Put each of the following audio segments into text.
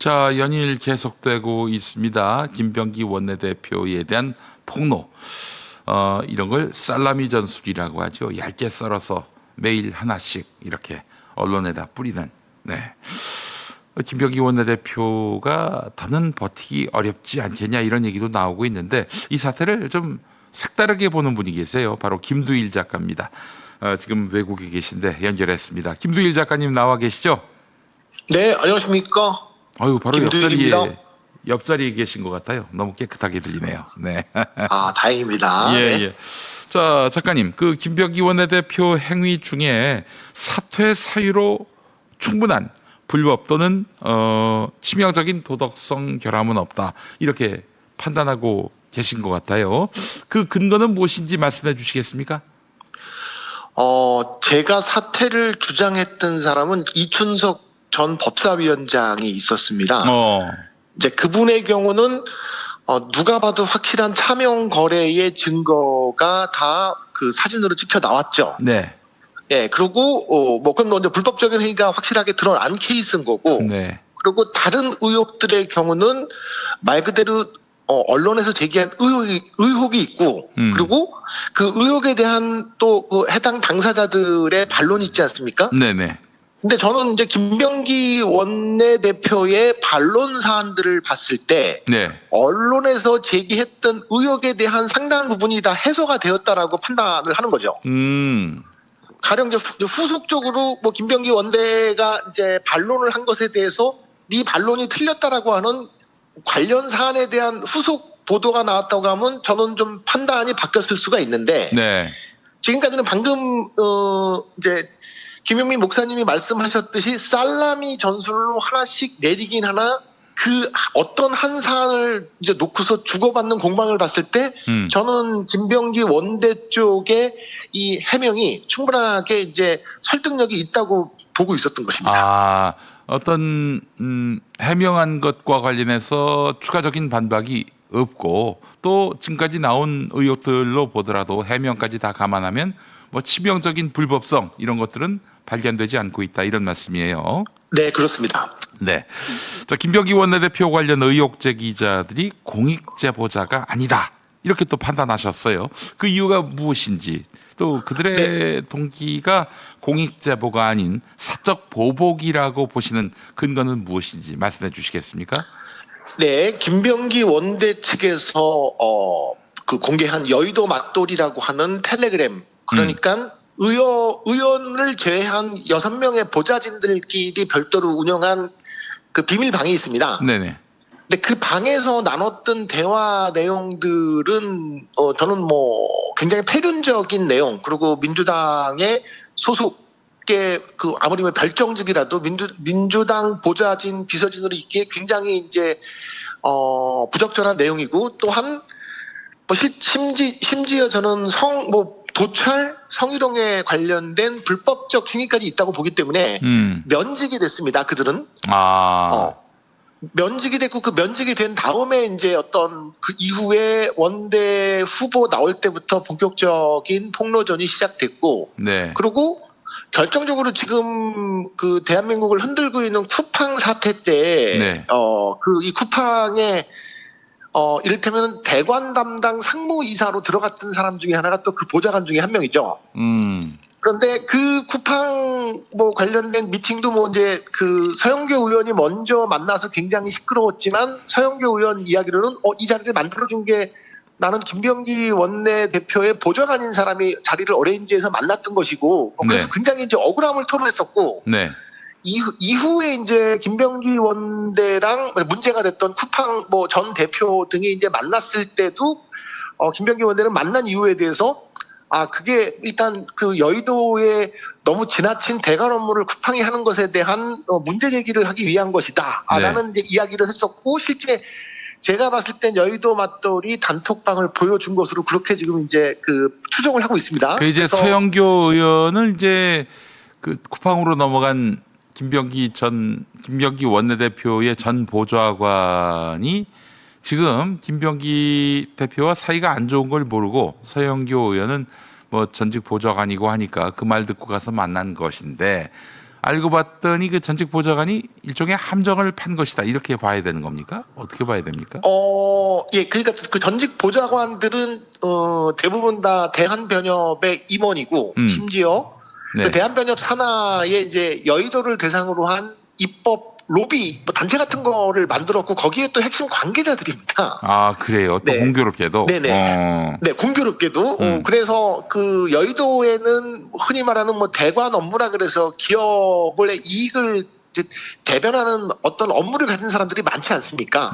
자, 연일 계속되고 있습니다. 김병기 원내대표에 대한 폭로. 이런 걸 살라미 전술이라고 하죠. 얇게 썰어서 매일 하나씩 이렇게 언론에다 뿌리는. 네. 김병기 원내대표가 더는 버티기 어렵지 않겠냐 이런 얘기도 나오고 있는데 이 사태를 좀 색다르게 보는 분이 계세요. 바로 김두일 작가입니다. 지금 외국에 계신데 연결했습니다. 김두일 작가님 나와 계시죠? 네, 안녕하십니까? 아유, 바로 김두일입니다. 옆자리에 계신 것 같아요. 너무 깨끗하게 들리네요. 네. 아, 다행입니다. 예, 네. 예. 자, 작가님, 그 김병기 원내대표 행위 중에 사퇴 사유로 충분한 불법 또는 치명적인 도덕성 결함은 없다. 이렇게 판단하고 계신 것 같아요. 그 근거는 무엇인지 말씀해 주시겠습니까? 제가 사퇴를 주장했던 사람은 이춘석 전 법사위원장이 있었습니다. 이제 그분의 경우는 누가 봐도 확실한 차명 거래의 증거가 다 그 사진으로 찍혀 나왔죠. 네. 예, 그리고 그건 이제 불법적인 행위가 확실하게 드러난 케이스인 거고. 네. 그리고 다른 의혹들의 경우는 말 그대로 언론에서 제기한 의혹이 있고, 그리고 그 의혹에 대한 또 그 해당 당사자들의 반론이 있지 않습니까? 네네. 근데 저는 이제 김병기 원내대표의 반론 사안들을 봤을 때 네. 언론에서 제기했던 의혹에 대한 상당한 부분이 다 해소가 되었다라고 판단을 하는 거죠. 가령 이제 후속적으로 뭐 김병기 원내가 이제 반론을 한 것에 대해서 네 반론이 틀렸다라고 하는 관련 사안에 대한 후속 보도가 나왔다고 하면 저는 좀 판단이 바뀌었을 수가 있는데 네. 지금까지는 방금 이제 김용민 목사님이 말씀하셨듯이 살라미 전술로 하나씩 내리긴 하나 그 어떤 한 사안을 이제 놓고서 주고받는 공방을 봤을 때 저는 김병기 원내 쪽의 이 해명이 충분하게 이제 설득력이 있다고 보고 있었던 것입니다. 아, 어떤 해명한 것과 관련해서 추가적인 반박이 없고 또 지금까지 나온 의혹들로 보더라도 해명까지 다 감안하면 뭐 치명적인 불법성 이런 것들은 발견되지 않고 있다 이런 말씀이에요. 네, 그렇습니다. 네. 자, 김병기 원내대표 관련 의혹 제기자들이 공익 제보자가 아니다 이렇게 또 판단하셨어요. 그 이유가 무엇인지 또 그들의 동기가 공익 제보가 아닌 사적 보복이라고 보시는 근거는 무엇인지 말씀해 주시겠습니까? 네, 김병기 원내 측에서 그 공개한 여의도 맞돌이라고 하는 텔레그램, 그러니까 의원을 제외한 6명의 보좌진들끼리 별도로 운영한 그 비밀 방이 있습니다. 네네. 근데 그 방에서 나눴던 대화 내용들은 저는 뭐 굉장히 패륜적인 내용, 그리고 민주당의 소속의 그 아무리 뭐 별정직이라도 민주당 보좌진 비서진으로 있기에 굉장히 이제 부적절한 내용이고, 또한 뭐 심지어 저는 도찰, 성희롱에 관련된 불법적 행위까지 있다고 보기 때문에 면직이 됐습니다. 그들은 면직이 됐고, 그 면직이 된 다음에 이제 어떤 그 이후에 원내 후보 나올 때부터 본격적인 폭로전이 시작됐고, 네. 그리고 결정적으로 지금 그 대한민국을 흔들고 있는 쿠팡 사태 때, 네. 이 쿠팡에 이를테면 대관 담당 상무이사로 들어갔던 사람 중에 하나가 또 그 보좌관 중에 한 명이죠. 그런데 그 쿠팡 뭐 관련된 미팅도 뭐 이제 그 서영교 의원이 먼저 만나서 굉장히 시끄러웠지만, 서영교 의원 이야기로는 이 자리를 만들어준 게 나는 김병기 원내대표의 보좌관인 사람이 자리를 어레인지해서 만났던 것이고, 그래서 네. 굉장히 이제 억울함을 토로했었고, 네. 이후에 이제 김병기 원내랑 문제가 됐던 쿠팡 뭐 전 대표 등이 이제 만났을 때도 김병기 원내는 만난 이유에 대해서 그게 일단 그 여의도에 너무 지나친 대관 업무를 쿠팡이 하는 것에 대한 문제 제기를 하기 위한 것이다. 네. 라는 이제 이야기를 했었고, 실제 제가 봤을 땐 여의도 맞돌이 단톡방을 보여준 것으로 그렇게 지금 이제 그 추정을 하고 있습니다. 그 이제 서영교 의원을 이제 그 쿠팡으로 넘어간 김병기 원내대표의 전 보좌관이 지금 김병기 대표와 사이가 안 좋은 걸 모르고 서영교 의원은 뭐 전직 보좌관이고 하니까 그 말 듣고 가서 만난 것인데 알고 봤더니 그 전직 보좌관이 일종의 함정을 판 것이다. 이렇게 봐야 되는 겁니까? 어떻게 봐야 됩니까? 예, 그러니까 그 전직 보좌관들은 대부분 다 대한변협의 임원이고 심지어 네. 그 대한변협 산하에 이제 여의도를 대상으로 한 입법 로비 뭐 단체 같은 거를 만들었고 거기에 또 핵심 관계자들입니다. 아, 그래요. 또 네. 공교롭게도. 네네. 네, 공교롭게도. 그래서 그 여의도에는 흔히 말하는 뭐 대관 업무라 그래서 기업의 이익을 이제 대변하는 어떤 업무를 가진 사람들이 많지 않습니까?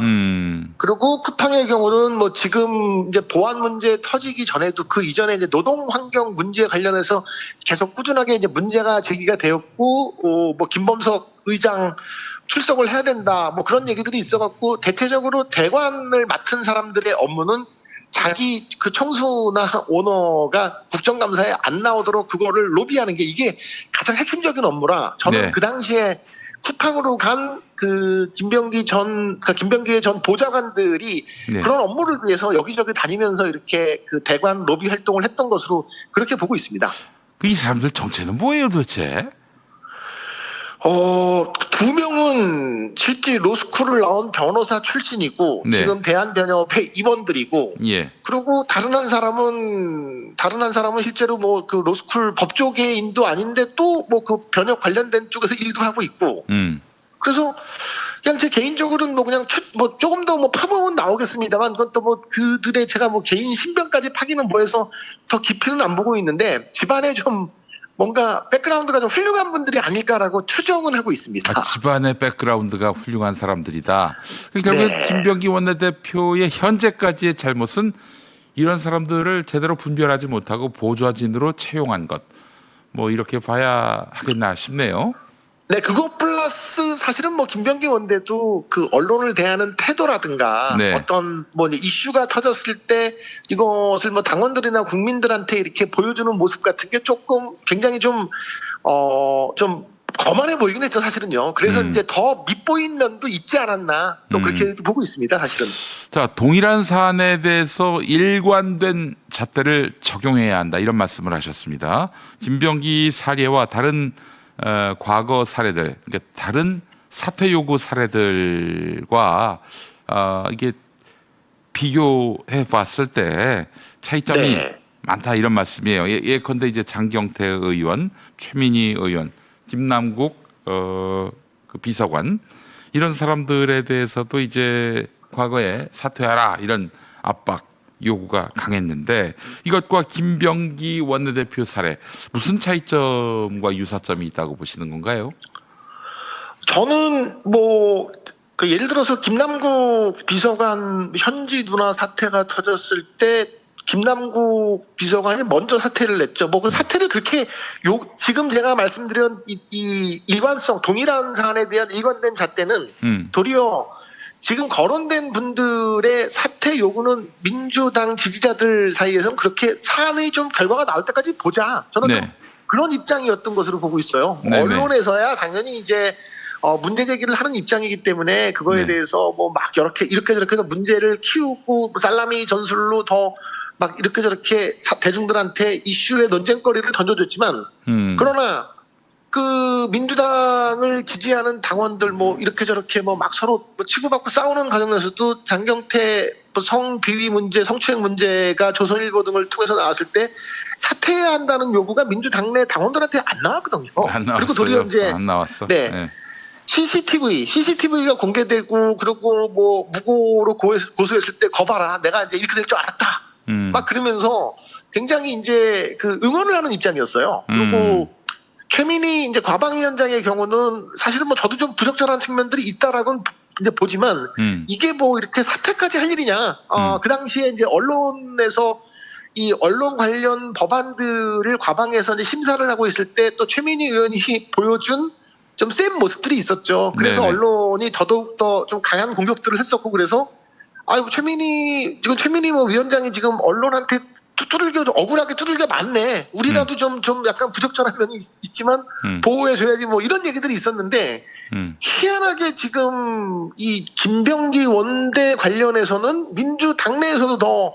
그리고 쿠팡의 경우는 뭐 지금 이제 보안 문제 터지기 전에도 그 이전에 이제 노동 환경 문제에 관련해서 계속 꾸준하게 이제 문제가 제기가 되었고, 뭐 김범석 의장 출석을 해야 된다, 뭐 그런 얘기들이 있어갖고 대체적으로 대관을 맡은 사람들의 업무는 자기 그 총수나 오너가 국정감사에 안 나오도록 그거를 로비하는 게 이게 가장 핵심적인 업무라 저는 네. 그 당시에 쿠팡으로 간 그 김병기의 전 보좌관들이 네. 그런 업무를 위해서 여기저기 다니면서 이렇게 그 대관 로비 활동을 했던 것으로 그렇게 보고 있습니다. 이 사람들 정체는 뭐예요 도대체? 두 명은 실제 로스쿨을 나온 변호사 출신이고 네. 지금 대한변협의 임원들이고 예. 그리고 다른 한 사람은 실제로 뭐 그 로스쿨 법조계인도 아닌데 또 뭐 그 변협 관련된 쪽에서 일도 하고 있고 그래서 그냥 제 개인적으로는 뭐 그냥 뭐 조금 더 뭐 파보면 나오겠습니다만 그것도 뭐 그들의 제가 뭐 개인 신변까지 파기는 뭐해서 더 깊이는 안 보고 있는데 집안에 좀 뭔가 백그라운드가 좀 훌륭한 분들이 아닐까라고 추정은 하고 있습니다. 아, 집안의 백그라운드가 훌륭한 사람들이다. 결국 네. 김병기 원내대표의 현재까지의 잘못은 이런 사람들을 제대로 분별하지 못하고 보좌진으로 채용한 것. 뭐 이렇게 봐야 하겠나 싶네요. 네, 그거 플러스 사실은 뭐 김병기 원대도 그 언론을 대하는 태도라든가 네. 어떤 뭐 이슈가 터졌을 때 이것을 뭐 당원들이나 국민들한테 이렇게 보여주는 모습 같은 게 조금 굉장히 좀 거만해 보이긴 했죠, 사실은요. 그래서 이제 더 밉보인 면도 있지 않았나 또 그렇게 보고 있습니다, 사실은. 자, 동일한 사안에 대해서 일관된 잣대를 적용해야 한다 이런 말씀을 하셨습니다. 김병기 사례와 다른 과거 사례들, 그러니까 다른 사퇴 요구 사례들과 이게 비교해 봤을 때 차이점이 네. 많다 이런 말씀이에요. 예컨대 이제 장경태 의원, 최민희 의원, 김남국 그 비서관 이런 사람들에 대해서도 이제 과거에 사퇴하라 이런 압박 요구가 강했는데 이것과 김병기 원내대표 사례 무슨 차이점과 유사점이 있다고 보시는 건가요? 저는 뭐 그 예를 들어서 김남국 비서관 현지 누나 사태가 터졌을 때 김남국 비서관이 먼저 사퇴를 냈죠. 뭐 그 사퇴를 그렇게 지금 제가 말씀드린 이 일관성 동일한 사안에 대한 일관된 잣대는 도리어 지금 거론된 분들의 사퇴 요구는 민주당 지지자들 사이에서는 그렇게 사안의 좀 결과가 나올 때까지 보자. 저는 네. 좀 그런 입장이었던 것으로 보고 있어요. 네네. 언론에서야 당연히 이제 문제 제기를 하는 입장이기 때문에 그거에 네. 대해서 뭐 막 이렇게 저렇게 해서 문제를 키우고 살라미 전술로 더 막 이렇게 저렇게 대중들한테 이슈의 논쟁거리를 던져줬지만 그러나 그 민주당을 지지하는 당원들 뭐 이렇게 저렇게 뭐 막 서로 뭐 치고받고 싸우는 과정에서도 장경태 성비위 문제, 성추행 문제가 조선일보 등을 통해서 나왔을 때 사퇴해야 한다는 요구가 민주당 내 당원들한테 안 나왔거든요. 안 나왔어요. 그리고 도리어 이제 안 나왔어. 네. 네. CCTV가 공개되고 그리고 뭐 무고로 고소했을 때 거봐라 내가 이제 이렇게 될 줄 알았다. 막 그러면서 굉장히 이제 그 응원을 하는 입장이었어요. 그리고 최민희 이제 과방위원장의 경우는 사실은 뭐 저도 좀 부적절한 측면들이 있다라고는 이제 보지만 이게 뭐 이렇게 사퇴까지 할 일이냐? 그 당시에 이제 언론에서 이 언론 관련 법안들을 과방에서 이제 심사를 하고 있을 때 또 최민희 의원이 보여준 좀 센 모습들이 있었죠. 그래서 네네. 언론이 더더욱 더 좀 강한 공격들을 했었고 그래서 최민희 뭐 위원장이 지금 언론한테 억울하게 두들겨 맞네. 우리라도 좀 약간 부적절한 면이 있지만 보호해줘야지 뭐 이런 얘기들이 있었는데 희한하게 지금 이 김병기 원대 관련해서는 민주당 내에서도 더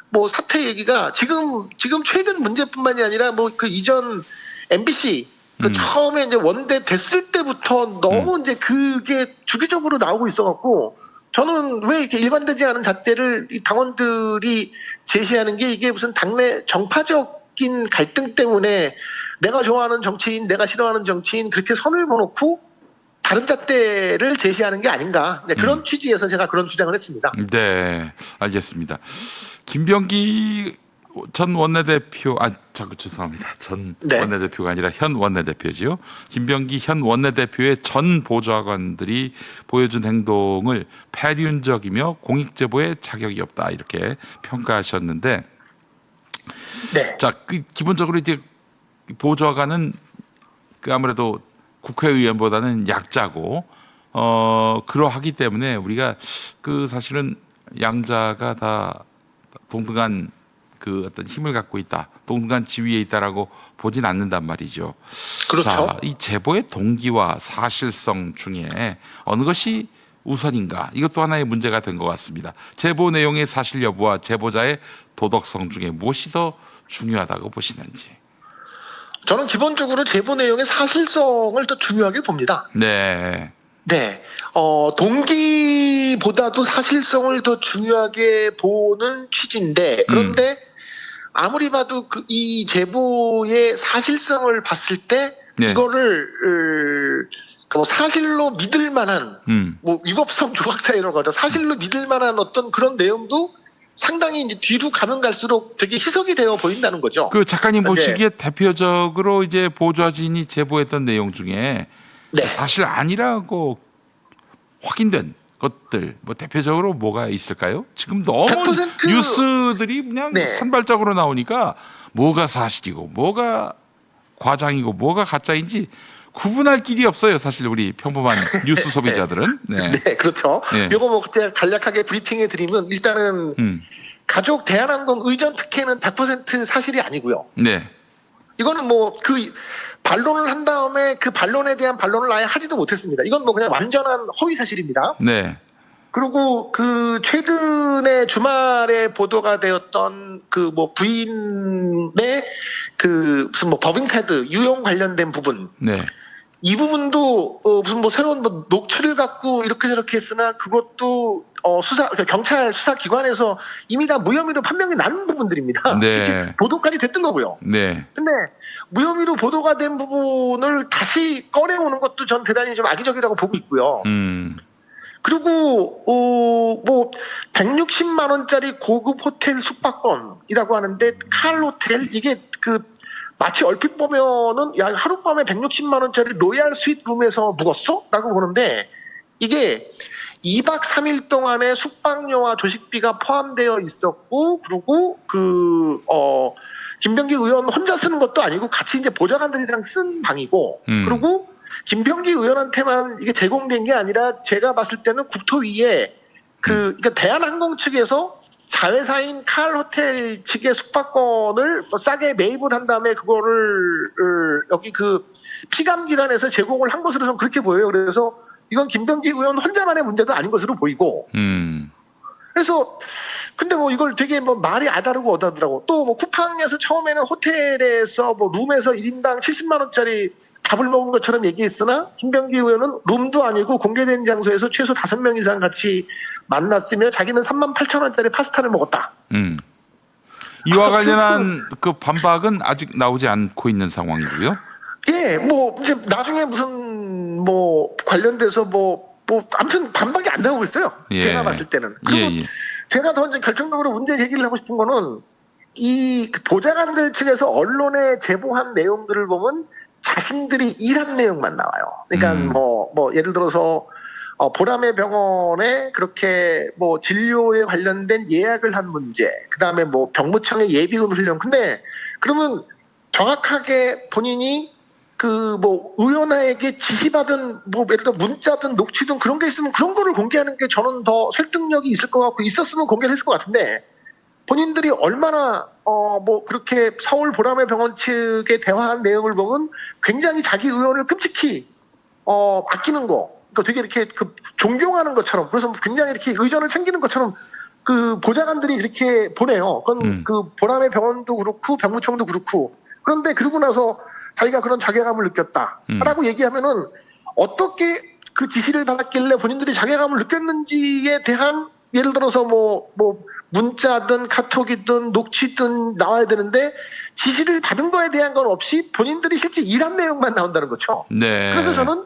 뭐 사퇴 얘기가 지금 최근 문제뿐만이 아니라 뭐 그 이전 MBC 그 처음에 이제 원대 됐을 때부터 너무 이제 그게 주기적으로 나오고 있어갖고 저는 왜 이렇게 일관되지 않은 잣대를 이 당원들이 제시하는 게 이게 무슨 당내 정파적인 갈등 때문에 내가 좋아하는 정치인, 내가 싫어하는 정치인 그렇게 선을 보놓고 다른 잣대를 제시하는 게 아닌가. 네, 그런 취지에서 제가 그런 주장을 했습니다. 네, 알겠습니다. 김병기 전 원내대표, 죄송합니다. 전 네. 원내대표가 아니라 현 원내대표지요. 김병기 현 원내대표의 전 보좌관들이 보여준 행동을 폐륜적이며 공익제보에 자격이 없다 이렇게 평가하셨는데, 네. 자, 기본적으로 이제 보좌관은 아무래도 국회의원보다는 약자고, 그러하기 때문에 우리가 사실은 양자가 다 동등한 어떤 힘을 갖고 있다, 동등한 지위에 있다라고 보진 않는단 말이죠. 그렇죠. 자, 이 제보의 동기와 사실성 중에 어느 것이 우선인가? 이것도 하나의 문제가 된 것 같습니다. 제보 내용의 사실 여부와 제보자의 도덕성 중에 무엇이 더 중요하다고 보시는지. 저는 기본적으로 제보 내용의 사실성을 더 중요하게 봅니다. 네. 네. 동기보다도 사실성을 더 중요하게 보는 취지인데, 그런데 아무리 봐도 이 제보의 사실성을 봤을 때, 네. 이거를, 뭐 사실로 믿을 만한, 뭐 위법성 조각사이라고 하죠. 사실로 믿을 만한 어떤 그런 내용도 상당히 이제 뒤로 가면 갈수록 되게 희석이 되어 보인다는 거죠. 작가님 네. 보시기에 대표적으로 이제 보좌진이 제보했던 내용 중에 네. 사실 아니라고 확인된 것들, 뭐 대표적으로 뭐가 있을까요? 지금 너무 100% 뉴스들이 그냥 네. 산발적으로 나오니까 뭐가 사실이고 뭐가 과장이고 뭐가 가짜인지 구분할 길이 없어요. 사실 우리 평범한 뉴스 소비자들은. 네. 네, 그렇죠. 네. 요거 뭐 제가 간략하게 브리핑해 드리면 일단은 가족 대한항공 의전 특혜는 100% 사실이 아니고요. 네. 이거는 뭐 반론을 한 다음에 그 반론에 대한 반론을 아예 하지도 못했습니다. 이건 뭐 그냥 완전한 허위 사실입니다. 네. 그리고 최근에 주말에 보도가 되었던 뭐 부인의 무슨 뭐 법인카드 유용 관련된 부분. 네. 이 부분도 무슨 뭐 새로운 뭐 녹취를 갖고 이렇게 저렇게 했으나 그것도 경찰 수사기관에서 이미 다 무혐의로 판명이 난 부분들입니다. 네. 보도까지 됐던 거고요. 네. 근데 무혐의로 보도가 된 부분을 다시 꺼내오는 것도 전 대단히 좀 악의적이라고 보고 있고요. 그리고 뭐 160만 원짜리 고급 호텔 숙박권이라고 하는데 칼 호텔 이게 마치 얼핏 보면은 야 하룻밤에 160만 원짜리 로얄 스윗 룸에서 묵었어? 라고 보는데 이게 2박 3일 동안에 숙박료와 조식비가 포함되어 있었고 그리고 김병기 의원 혼자 쓰는 것도 아니고 같이 이제 보좌관들이랑 쓴 방이고 그리고 김병기 의원한테만 이게 제공된 게 아니라 제가 봤을 때는 국토위에 그러니까 대한항공 측에서 자회사인 칼 호텔 측의 숙박권을 뭐 싸게 매입을 한 다음에 그거를 여기 피감기관에서 제공을 한 것으로 좀 그렇게 보여요. 그래서 이건 김병기 의원 혼자만의 문제도 아닌 것으로 보이고. 그래서 근데 뭐 이걸 되게 뭐 말이 아다르고 어다르더라고. 또 뭐 쿠팡에서 처음에는 호텔에서 뭐 룸에서 1인당 70만 원짜리 밥을 먹은 것처럼 얘기했으나 김병기 의원은 룸도 아니고 공개된 장소에서 최소 5명 이상 같이 만났으며 자기는 38,000원짜리 파스타를 먹었다. 이와 관련한 반박은 아직 나오지 않고 있는 상황이고요. 예, 뭐 이제 나중에 무슨 뭐 관련돼서 뭐 아무튼 반박이 안 나오고 있어요. 예. 제가 봤을 때는. 그리고 제가 더 이제 결정적으로 문제 제기를 하고 싶은 거는 이 보좌관들 측에서 언론에 제보한 내용들을 보면 자신들이 일한 내용만 나와요. 그러니까 뭐 예를 들어서 보라매 병원에 그렇게 뭐 진료에 관련된 예약을 한 문제, 그 다음에 뭐 병무청의 예비군 훈련. 근데 그러면 정확하게 본인이 뭐 의원에게 지시받은 뭐 예를 들어 문자든 녹취든 그런 게 있으면 그런 거를 공개하는 게 저는 더 설득력이 있을 것 같고 있었으면 공개를 했을 것 같은데 본인들이 얼마나 뭐 그렇게 서울 보라매 병원 측에 대화한 내용을 보면 굉장히 자기 의원을 끔찍히 아끼는 거. 그러니까 되게 이렇게 존경하는 것처럼 그래서 굉장히 이렇게 의전을 챙기는 것처럼 보좌관들이 그렇게 보내요. 그건 보라매 병원도 그렇고 병무청도 그렇고 그런데 그러고 나서 자기가 그런 자괴감을 느꼈다라고 얘기하면은 어떻게 그 지시를 받았길래 본인들이 자괴감을 느꼈는지에 대한 예를 들어서 뭐 문자든 카톡이든 녹취든 나와야 되는데 지시를 받은 거에 대한 건 없이 본인들이 실제 일한 내용만 나온다는 거죠. 네. 그래서 저는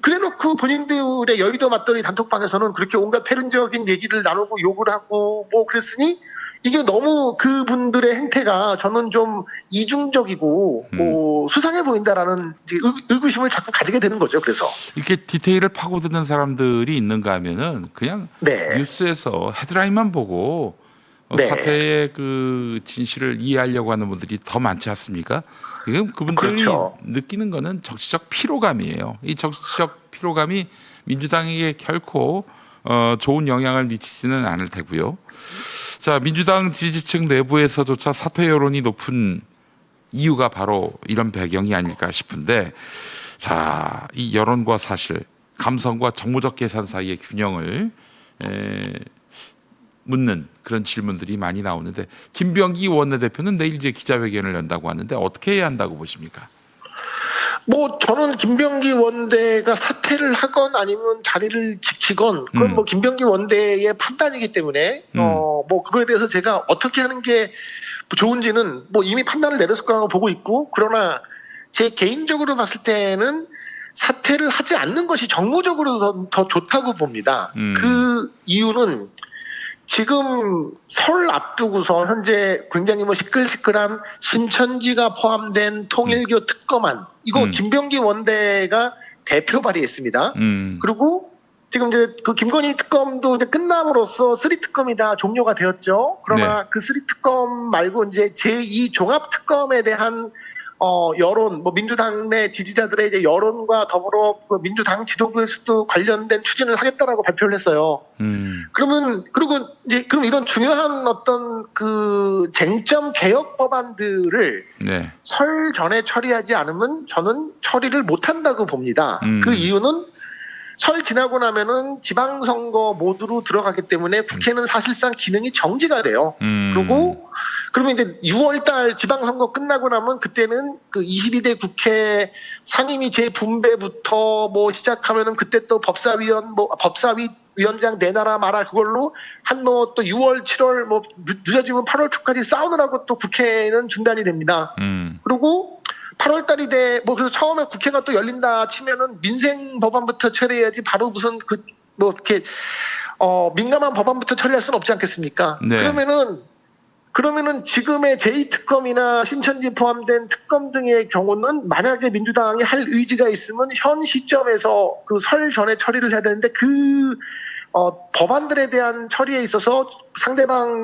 그래놓고 본인들의 여의도 맞벌이 단톡방에서는 그렇게 온갖 패륜적인 얘기를 나누고 욕을 하고 뭐 그랬으니 이게 너무 그분들의 행태가 저는 좀 이중적이고 뭐 수상해 보인다라는 이제 의구심을 자꾸 가지게 되는 거죠. 그래서 이렇게 디테일을 파고드는 사람들이 있는가 하면은 그냥 네. 뉴스에서 헤드라인만 보고 네. 사태의 그 진실을 이해하려고 하는 분들이 더 많지 않습니까? 지금 그분들이 그렇죠. 느끼는 거는 정치적 피로감이에요. 이 정치적 피로감이 민주당에게 결코 좋은 영향을 미치지는 않을 테고요. 자, 민주당 지지층 내부에서조차 사퇴 여론이 높은 이유가 바로 이런 배경이 아닐까 싶은데, 자, 이 여론과 사실, 감성과 정무적 계산 사이의 균형을 묻는 그런 질문들이 많이 나오는데, 김병기 원내대표는 내일 이제 기자회견을 연다고 하는데 어떻게 해야 한다고 보십니까? 뭐 저는 김병기 원대가 사퇴를 하건 아니면 자리를 지키건 그건 뭐 김병기 원대의 판단이기 때문에 뭐 그거에 대해서 제가 어떻게 하는 게 좋은지는 뭐 이미 판단을 내렸을 거라고 보고 있고, 그러나 제 개인적으로 봤을 때는 사퇴를 하지 않는 것이 정무적으로 더 좋다고 봅니다. 그 이유는 지금 설 앞두고서 현재 굉장히 뭐 시끌시끌한 신천지가 포함된 통일교 특검안, 이거 김병기 원대가 대표 발의했습니다. 그리고 지금 이제 그 김건희 특검도 이제 끝남으로써 3특검이 다 종료가 되었죠. 그러나 그 3특검 말고 이제 제2 종합특검에 대한 여론, 뭐 민주당 내 지지자들의 이제 여론과 더불어 그 민주당 지도부에서도 관련된 추진을 하겠다라고 발표를 했어요. 그러면 그리고 이제 그럼 이런 중요한 어떤 그 쟁점 개혁 법안들을 설 전에 처리하지 않으면 저는 처리를 못 한다고 봅니다. 그 이유는 설 지나고 나면은 지방선거 모드로 들어가기 때문에 국회는 사실상 기능이 정지가 돼요. 그리고 그러면 이제 6월달 지방선거 끝나고 나면 그때는 그 22대 국회 상임위 재분배부터 뭐 시작하면은 그때 또 법사위 위원장 내놔라 마라 그걸로 한 뭐 또 6월, 7월 뭐 늦어지면 8월 초까지 싸우느라고 또 국회는 중단이 됩니다. 그리고 8월 달이 돼, 뭐, 그래서 처음에 국회가 또 열린다 치면은 민생 법안부터 처리해야지 바로 무슨 이렇게, 민감한 법안부터 처리할 수는 없지 않겠습니까? 네. 그러면은 지금의 제2특검이나 신천지 포함된 특검 등의 경우는 만약에 민주당이 할 의지가 있으면 현 시점에서 그 설 전에 처리를 해야 되는데 법안들에 대한 처리에 있어서 상대방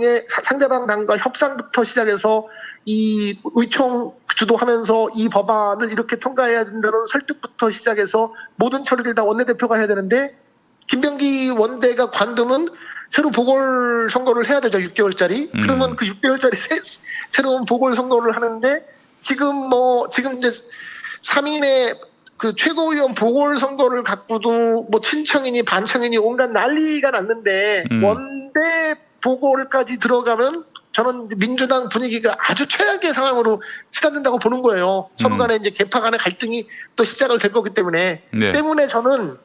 당과 협상부터 시작해서 이 의총 주도하면서 이 법안을 이렇게 통과해야 된다는 설득부터 시작해서 모든 처리를 다 원내대표가 해야 되는데 김병기 원대가 관두면 새로 보궐선거를 해야 되죠. 6개월짜리. 그러면 그 6개월짜리 새로운 보궐선거를 하는데 지금 이제 3인의 그 최고위원 보궐선거를 갖고도 뭐 친청이니 반청이니 온갖 난리가 났는데 원대 보궐까지 들어가면 저는 민주당 분위기가 아주 최악의 상황으로 치닫는다고 보는 거예요. 서로 간에 이제 개파 간의 갈등이 또 시작을 될 거기 때문에. 때문에 저는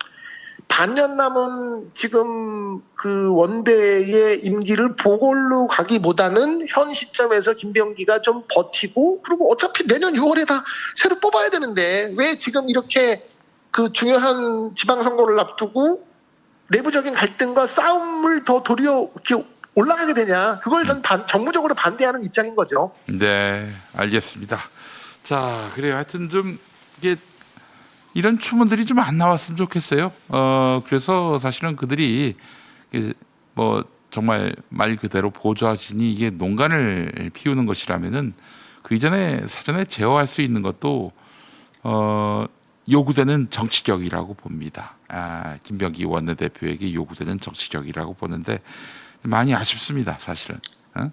반년 남은 지금 그 원대의 임기를 보궐로 가기보다는 현 시점에서 김병기가 좀 버티고, 그리고 어차피 내년 6월에 다 새로 뽑아야 되는데 왜 지금 이렇게 그 중요한 지방선거를 앞두고 내부적인 갈등과 싸움을 더 도리어 이렇게 올라가게 되냐. 그걸 전 정무적으로 반대하는 입장인 거죠. 네, 알겠습니다. 자, 그래요. 하여튼 좀 이게 이런 추문들이 좀 안 나왔으면 좋겠어요. 그래서 사실은 그들이 뭐 정말 말 그대로 보좌진이 이게 농간을 피우는 것이라면은 그 이전에 사전에 제어할 수 있는 것도 요구되는 정치적이라고 봅니다. 김병기 원내대표에게 요구되는 정치적이라고 보는데 많이 아쉽습니다, 사실은.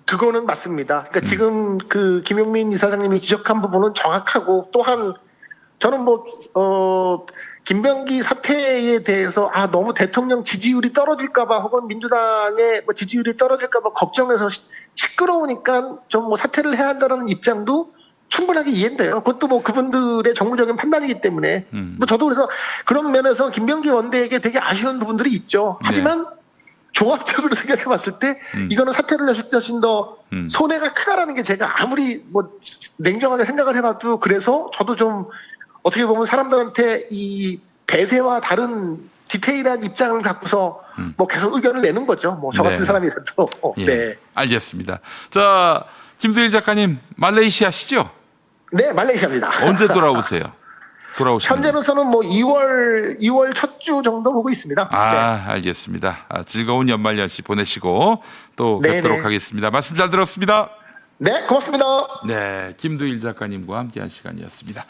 그거는 맞습니다. 그러니까 지금 그 김용민 이사장님이 지적한 부분은 정확하고, 또한 저는 김병기 사태에 대해서 너무 대통령 지지율이 떨어질까봐 혹은 민주당의 뭐 지지율이 떨어질까봐 걱정해서 시끄러우니까 좀 뭐 사퇴를 해야 한다는 입장도 충분하게 이해돼요. 그것도 뭐 그분들의 정무적인 판단이기 때문에 뭐 저도 그래서 그런 면에서 김병기 원내에게 되게 아쉬운 부분들이 있죠. 하지만 종합적으로 생각해봤을 때 이거는 사퇴를 했을 때 훨씬 더 손해가 크다라는 게 제가 아무리 뭐 냉정하게 생각을 해봐도 그래서 저도 좀 어떻게 보면 사람들한테 이 대세와 다른 디테일한 입장을 갖고서 뭐 계속 의견을 내는 거죠. 뭐 저 같은 네. 사람이라도. 예, 네. 알겠습니다. 자, 김두일 작가님 말레이시아시죠? 네, 말레이시아입니다. 언제 돌아오세요? 돌아오시는 현재로서는 뭐 2월 첫 주 정도 보고 있습니다. 아, 알겠습니다. 즐거운 연말연시 보내시고 또 네, 뵙도록 네. 하겠습니다. 말씀 잘 들었습니다. 네, 고맙습니다. 네, 김두일 작가님과 함께한 시간이었습니다.